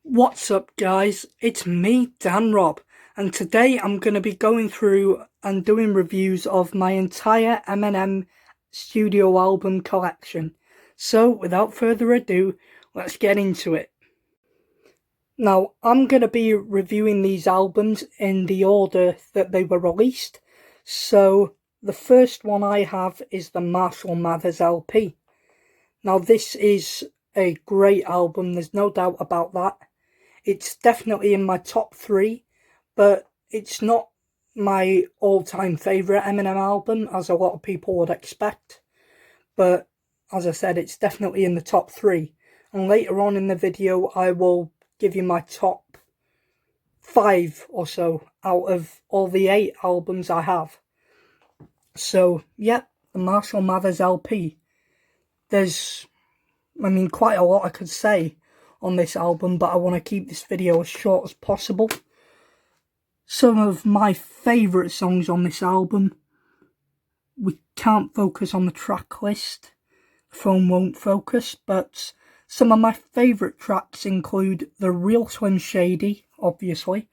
What's up guys, it's me Dan Rob, and today I'm going to be going through and doing reviews of my entire Eminem studio album collection. So without further ado, let's get into it. Now I'm going to be reviewing these albums in the order that they were released. So the first one I have is the Marshall Mathers LP. Now this is a great album, there's no doubt about that. It's definitely in my top 3, but it's not my all-time favourite Eminem album, as a lot of people would expect. But as I said, it's definitely in the top 3. And later on in the video, I will give you my top 5 or so out of all the 8 albums I have. So, yeah, the Marshall Mathers LP. There's, quite a lot I could say on this album, but I want to keep this video as short as possible. Some of my favourite songs on this album, we can't focus on the track list, the phone won't focus, but some of my favourite tracks include The Real Slim Shady, obviously,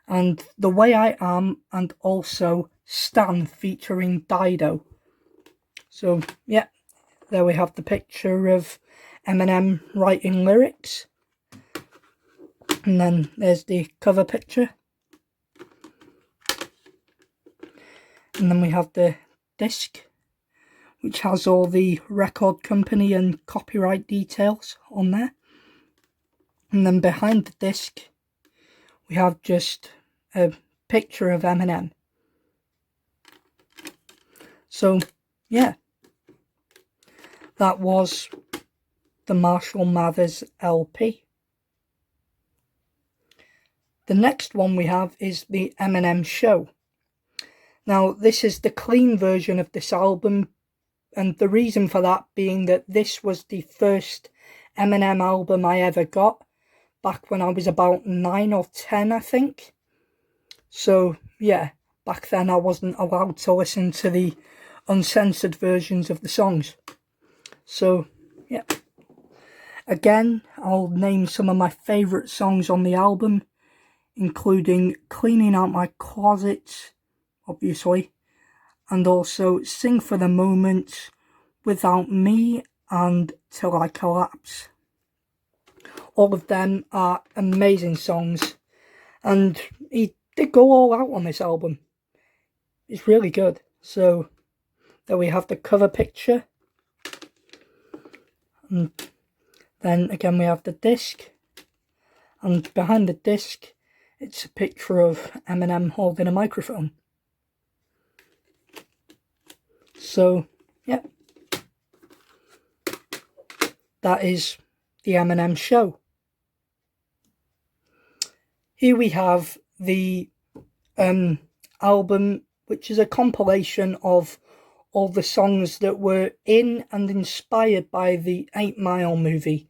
and The Way I Am, and also Stan featuring Dido. So yeah, there we have the picture of Eminem writing lyrics, and then there's the cover picture, and then we have the disc, which has all the record company and copyright details on there, and then behind the disc we have just a picture of Eminem. So yeah, that was the Marshall Mathers LP. The next one we have is the Eminem Show. Now this is the clean version of this album, and the reason for that being that this was the first Eminem album I ever got, back when I was about 9 or 10 I think. So yeah, back then I wasn't allowed to listen to the uncensored versions of the songs. So yeah. Again, I'll name some of my favourite songs on the album, including Cleaning Out My Closet, obviously, and also Sing for the Moment, Without Me, and Till I Collapse. All of them are amazing songs, and he did go all out on this album. It's really good. So there we have the cover picture, and then again we have the disc, and behind the disc it's a picture of Eminem holding a microphone. So yeah, that is the Eminem Show. Here we have the album, which is a compilation of all the songs that were in and inspired by the 8 Mile movie,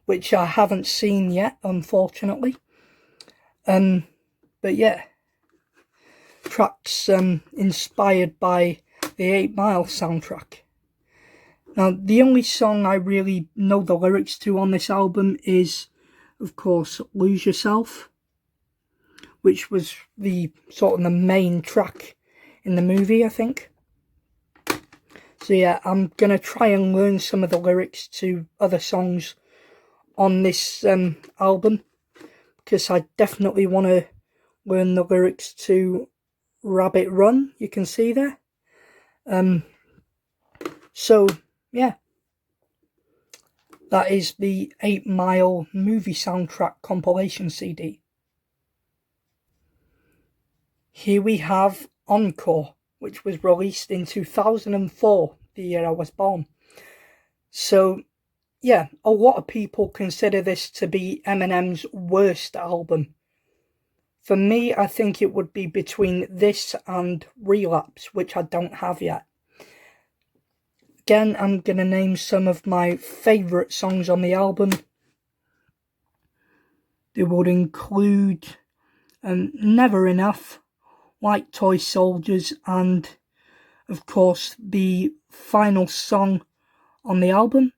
which I haven't seen yet, unfortunately. But yeah, tracks inspired by the 8 Mile soundtrack. Now, the only song I really know the lyrics to on this album is, of course, Lose Yourself, which was the sort of the main track in the movie, I think. So yeah, I'm going to try and learn some of the lyrics to other songs on this album, because I definitely want to learn the lyrics to Rabbit Run, you can see there. So yeah, that is the 8 Mile movie soundtrack compilation CD. Here we have Encore, which was released in 2004, the year I was born. So yeah, a lot of people consider this to be Eminem's worst album. For me, I think it would be between this and Relapse, which I don't have yet. Again, I'm going to name some of my favourite songs on the album. They would include Never Enough, Like Toy Soldiers, and of course the final song on the album,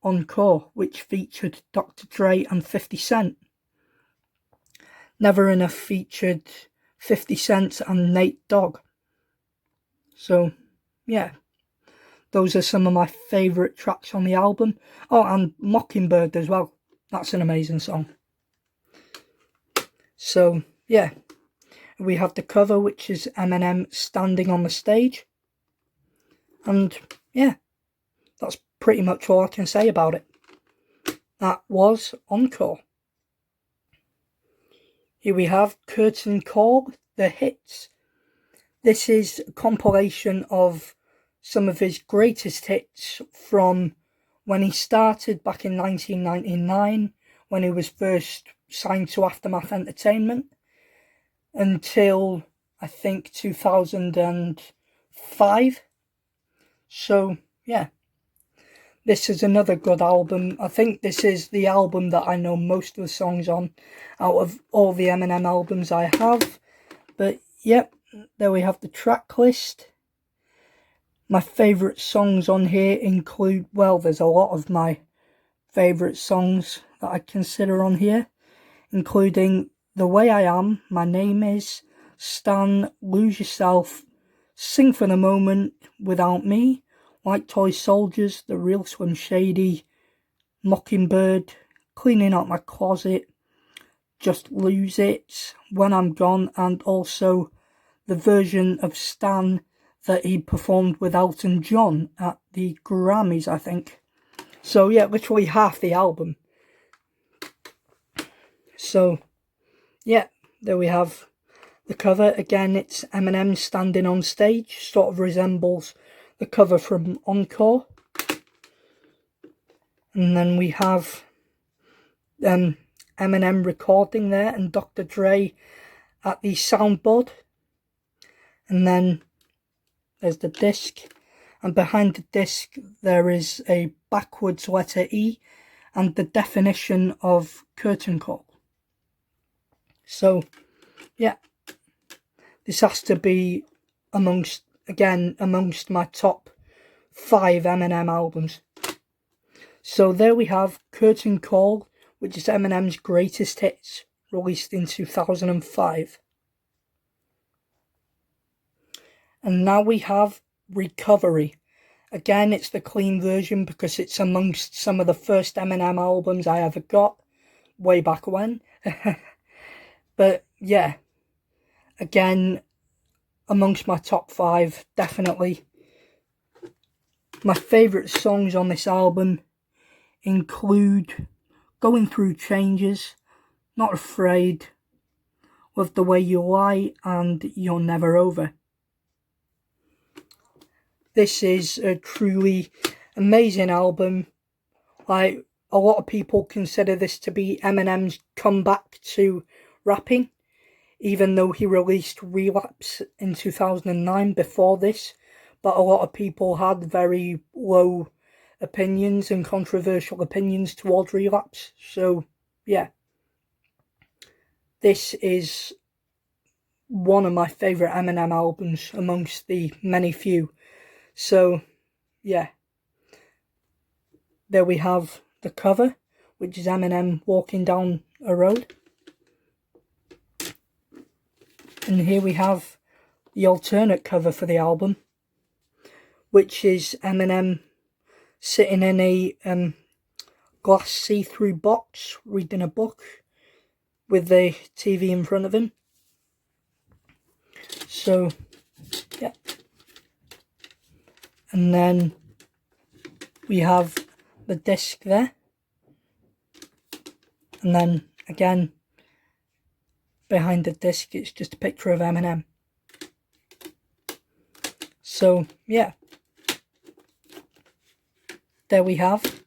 Encore, which featured Dr. Dre and 50 Cent. Never Enough featured 50 Cent and Nate Dogg. So, yeah, those are some of my favourite tracks on the album. Oh, and Mockingbird as well. That's an amazing song. So, yeah, we have the cover, which is Eminem standing on the stage. And, yeah, that's pretty much all I can say about it. That was Encore. Here we have Curtain Call, The Hits. This is a compilation of some of his greatest hits from when he started back in 1999, when he was first signed to Aftermath Entertainment, until I think 2005. So, yeah. This is another good album. I think this is the album that I know most of the songs on out of all the Eminem albums I have. But, yep, there we have the track list. My favourite songs on here include, well, there's a lot of my favourite songs that I consider on here, including The Way I Am, My Name Is, Stan, Lose Yourself, Sing for the Moment, Without Me, Like Toy Soldiers, The Real Slim Shady, Mockingbird, Cleaning Out My Closet, Just Lose It, When I'm Gone, and also the version of Stan that he performed with Elton John at the Grammys, I think. So yeah, literally half the album. So yeah, there we have the cover. Again, it's Eminem standing on stage, sort of resembles the cover from Encore. And then we have Eminem recording there and Dr. Dre at the soundboard. And then there's the disc. And behind the disc there is a backwards letter E and the definition of curtain call. So, yeah. This has to be amongst my top 5 Eminem albums. So there we have Curtain Call, which is Eminem's greatest hits, released in 2005. And now we have Recovery. Again, it's the clean version because it's amongst some of the first Eminem albums I ever got, way back when. But yeah, again, amongst my top 5, definitely. My favourite songs on this album include Going Through Changes, Not Afraid, Love the Way You Lie, and You're Never Over. This is a truly amazing album. Like, a lot of people consider this to be Eminem's comeback to rapping, even though he released Relapse in 2009 before this. But a lot of people had very low opinions and controversial opinions towards Relapse. So, yeah. This is one of my favourite Eminem albums amongst the many few. So, yeah. There we have the cover, which is Eminem walking down a road. And here we have the alternate cover for the album, which is Eminem sitting in a glass see-through box, reading a book with the TV in front of him. So, yeah. And then we have the disc there. And then, again, behind the disc, it's just a picture of Eminem. So, yeah. There we have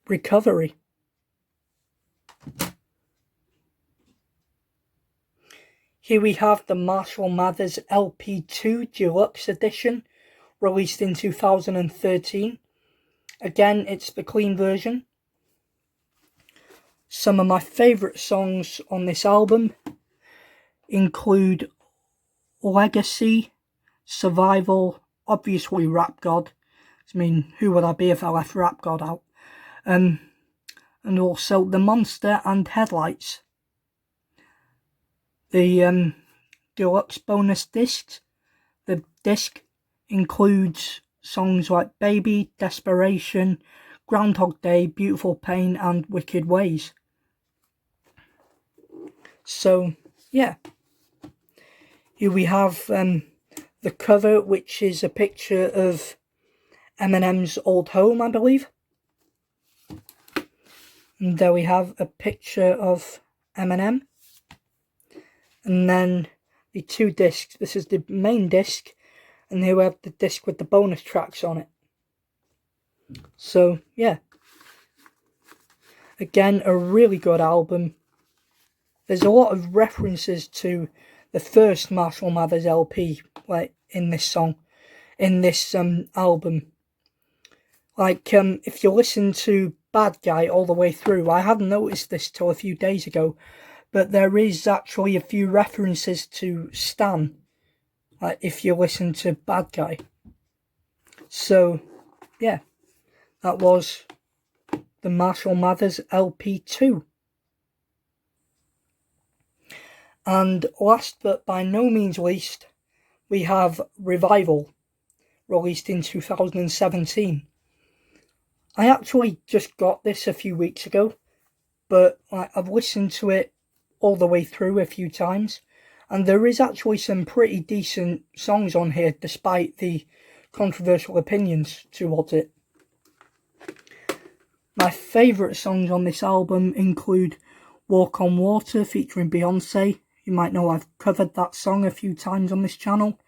Recovery. Here we have the Marshall Mathers LP2 Deluxe Edition, released in 2013. Again, it's the clean version. Some of my favourite songs on this album include Legacy, Survival, obviously Rap God. I mean, who would I be if I left Rap God out? And also The Monster and Headlights. the deluxe bonus discs. The disc includes songs like Baby, Desperation, Groundhog Day, Beautiful Pain and Wicked Ways. So yeah, here we have the cover, which is a picture of Eminem's old home, I believe. And there we have a picture of Eminem. And then the two discs. This is the main disc, and here we have the disc with the bonus tracks on it. So yeah, again, a really good album. There's a lot of references to the first Marshall Mathers LP, like in this song, in this album. Like if you listen to Bad Guy all the way through, I hadn't noticed this till a few days ago, but there is actually a few references to Stan, like if you listen to Bad Guy. So yeah, that was the Marshall Mathers LP2. And last but by no means least, we have Revival, released in 2017. I actually just got this a few weeks ago, but I've listened to it all the way through a few times, and there is actually some pretty decent songs on here despite the controversial opinions towards it. My favourite songs on this album include Walk on Water featuring Beyonce. You might know I've covered that song a few times on this channel.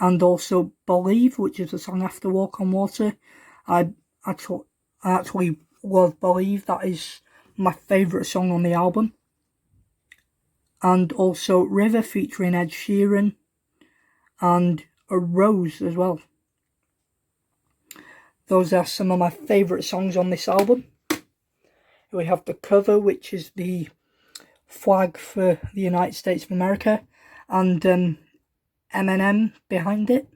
And also Believe, which is a song after Walk on Water. I actually love Believe. That is my favourite song on the album. And also River featuring Ed Sheeran. And A Rose as well. Those are some of my favourite songs on this album. We have the cover, which is the flag for the United States of America, and Eminem behind it,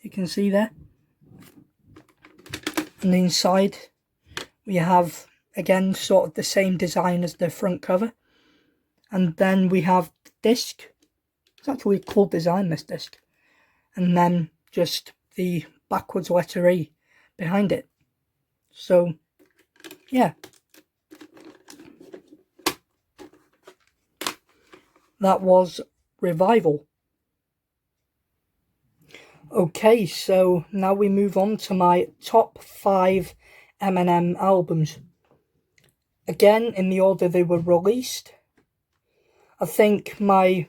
you can see there. And inside we have, again, sort of the same design as the front cover. And then we have the disc. It's actually a cool design, this disc. And then just the backwards letter E behind it. So yeah, that was Revival. Okay, so now we move on to my top 5 Eminem albums. Again, in the order they were released. I think my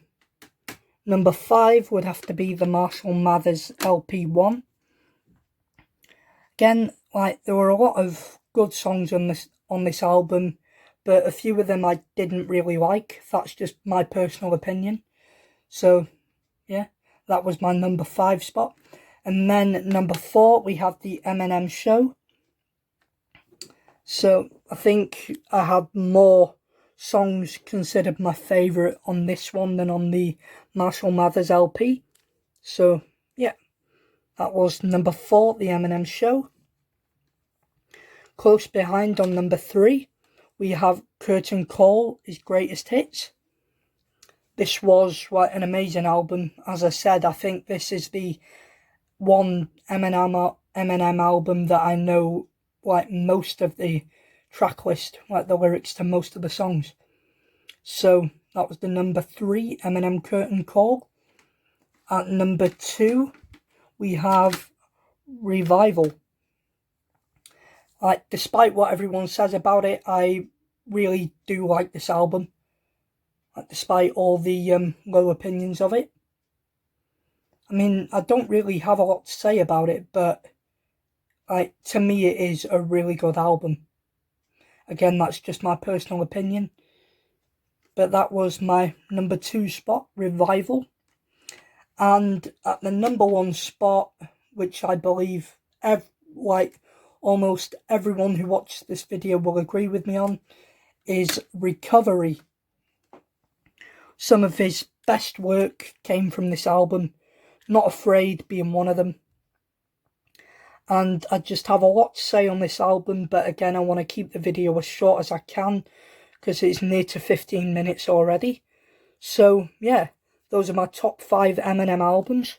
number 5 would have to be the Marshall Mathers LP1. Again, like, there were a lot of good songs on this album, but a few of them I didn't really like. That's just my personal opinion. So yeah, that was my number 5 spot. And then number 4, we have the Eminem Show. So I think I had more songs considered my favourite on this one than on the Marshall Mathers LP. So yeah, that was number 4, the Eminem Show. Close behind on number 3, we have Curtain Call, his greatest hits. This was an amazing album. As I said, I think this is the one Eminem album that I know most of the track list, the lyrics to most of the songs. So that was the number 3, Eminem Curtain Call. At number 2, we have Revival. Despite what everyone says about it, I really do like this album. Despite all the low opinions of it. I mean, I don't really have a lot to say about it, but to me it is a really good album. Again, that's just my personal opinion. But that was my number 2 spot, Revival. And at the number 1 spot, which I believe almost everyone who watches this video will agree with me on, is Recovery. Some of his best work came from this album, Not Afraid being one of them. And I just have a lot to say on this album, but again, I want to keep the video as short as I can, because it's near to 15 minutes already. So yeah, those are my top 5 Eminem albums.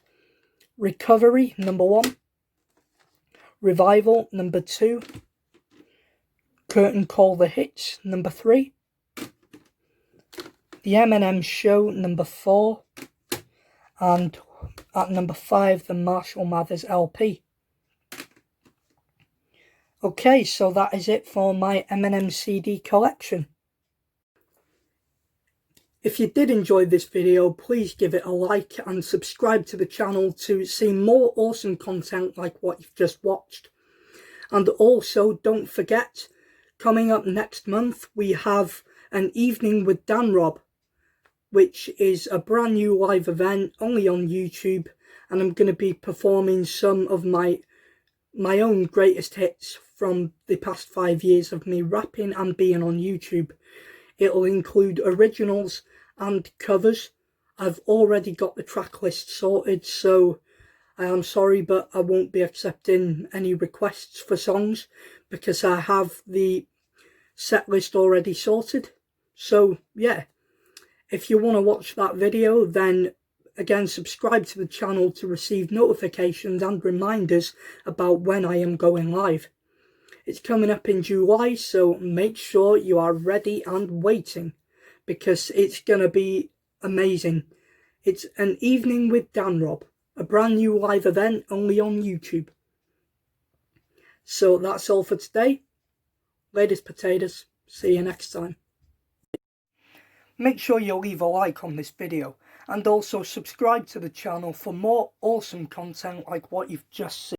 Recovery, number 1. Revival, number 2. Curtain Call the Hits, number 3. The Eminem Show, number 4. And at number 5, the Marshall Mathers LP. Okay, so that is it for my Eminem CD collection. If you did enjoy this video, please give it a like and subscribe to the channel to see more awesome content like what you've just watched. And also, don't forget, coming up next month, we have an Evening with Dan Rob, which is a brand new live event only on YouTube, and I'm going to be performing some of my own greatest hits from the past 5 years of me rapping and being on YouTube. It'll include originals and covers. I've already got the track list sorted, so I am sorry, but I won't be accepting any requests for songs because I have the set list already sorted. So yeah, if you want to watch that video, then again, subscribe to the channel to receive notifications and reminders about when I am going live. It's coming up in July, so make sure you are ready and waiting, because it's going to be amazing. It's an Evening with Dan Rob, a brand new live event only on YouTube. So that's all for today. Latest potatoes. See you next time. Make sure you leave a like on this video and also subscribe to the channel for more awesome content like what you've just seen.